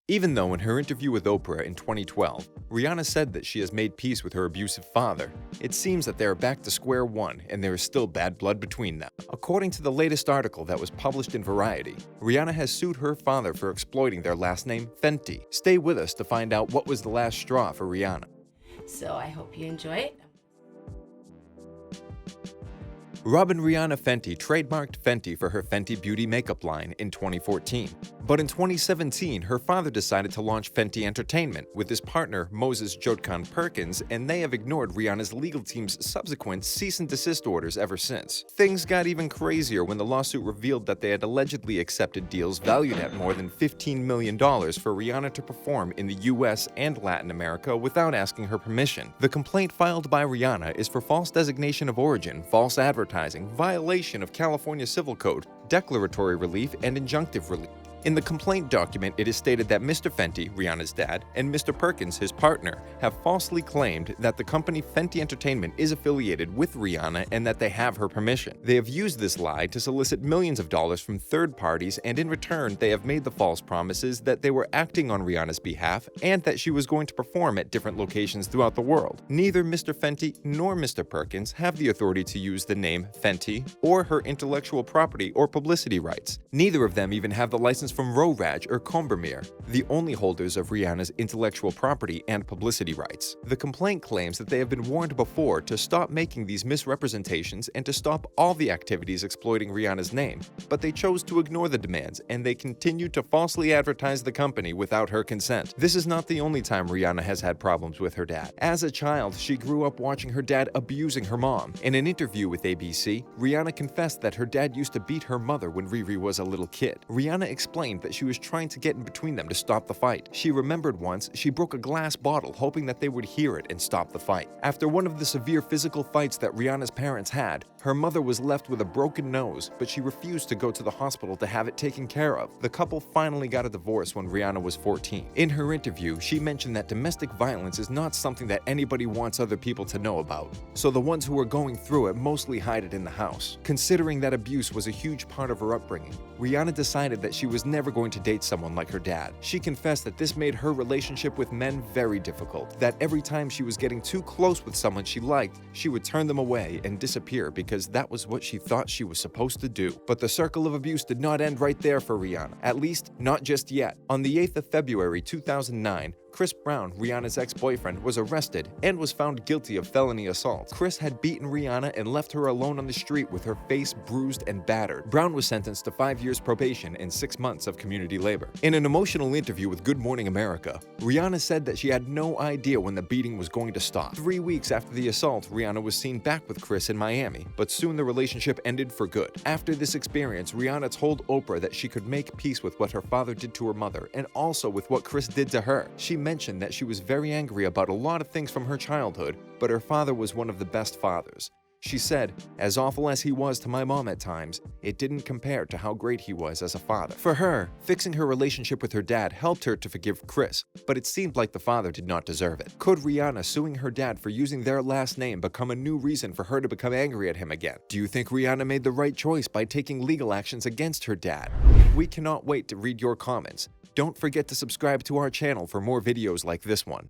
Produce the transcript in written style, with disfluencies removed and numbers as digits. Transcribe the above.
Even though in her interview with Oprah in 2012, Rihanna said that she has made peace with her abusive father, it seems that they are back to square one and there is still bad blood between them. According to the latest article that was published in Variety, Rihanna has sued her father for exploiting their last name, Fenty. Stay with us to find out what was the last straw for Rihanna. So I hope you enjoy it. Robin Rihanna Fenty trademarked Fenty for her Fenty Beauty makeup line in 2014. But in 2017, her father decided to launch Fenty Entertainment with his partner Moses Jodkan Perkins, and they have ignored Rihanna's legal team's subsequent cease and desist orders ever since. Things got even crazier when the lawsuit revealed that they had allegedly accepted deals valued at more than $15 million for Rihanna to perform in the US and Latin America without asking her permission. The complaint filed by Rihanna is for false designation of origin, false advertising, violation of California Civil Code, declaratory relief, and injunctive relief. In the complaint document, it is stated that Mr. Fenty, Rihanna's dad, and Mr. Perkins, his partner, have falsely claimed that the company Fenty Entertainment is affiliated with Rihanna and that they have her permission. They have used this lie to solicit millions of dollars from third parties, and in return, they have made the false promises that they were acting on Rihanna's behalf and that she was going to perform at different locations throughout the world. Neither Mr. Fenty nor Mr. Perkins have the authority to use the name Fenty or her intellectual property or publicity rights. Neither of them even have the license from Roraj or Combermere, the only holders of Rihanna's intellectual property and publicity rights. The complaint claims that they have been warned before to stop making these misrepresentations and to stop all the activities exploiting Rihanna's name, but they chose to ignore the demands and they continued to falsely advertise the company without her consent. This is not the only time Rihanna has had problems with her dad. As a child, she grew up watching her dad abusing her mom. In an interview with ABC, Rihanna confessed that her dad used to beat her mother when Riri was a little kid. Rihanna explained that she was trying to get in between them to stop the fight. She remembered once she broke a glass bottle hoping that they would hear it and stop the fight. After one of the severe physical fights that Rihanna's parents had, her mother was left with a broken nose, but she refused to go to the hospital to have it taken care of. The couple finally got a divorce when Rihanna was 14. In her interview, she mentioned that domestic violence is not something that anybody wants other people to know about, so the ones who are going through it mostly hide it in the house. Considering that abuse was a huge part of her upbringing, Rihanna decided that she was never going to date someone like her dad. She confessed that this made her relationship with men very difficult, that every time she was getting too close with someone she liked, she would turn them away and disappear because that was what she thought she was supposed to do. But the circle of abuse did not end right there for Rihanna, at least not just yet. On the 8th of February 2009, Chris Brown, Rihanna's ex-boyfriend, was arrested and was found guilty of felony assault. Chris had beaten Rihanna and left her alone on the street with her face bruised and battered. Brown was sentenced to 5 years probation and 6 months of community labor. In an emotional interview with Good Morning America, Rihanna said that she had no idea when the beating was going to stop. 3 weeks after the assault, Rihanna was seen back with Chris in Miami, but soon the relationship ended for good. After this experience, Rihanna told Oprah that she could make peace with what her father did to her mother and also with what Chris did to her. She mentioned that she was very angry about a lot of things from her childhood, but her father was one of the best fathers. She said, "As awful as he was to my mom at times, it didn't compare to how great he was as a father." For her, fixing her relationship with her dad helped her to forgive Chris, but it seemed like the father did not deserve it. Could Rihanna suing her dad for using their last name become a new reason for her to become angry at him again? Do you think Rihanna made the right choice by taking legal actions against her dad? We cannot wait to read your comments. Don't forget to subscribe to our channel for more videos like this one.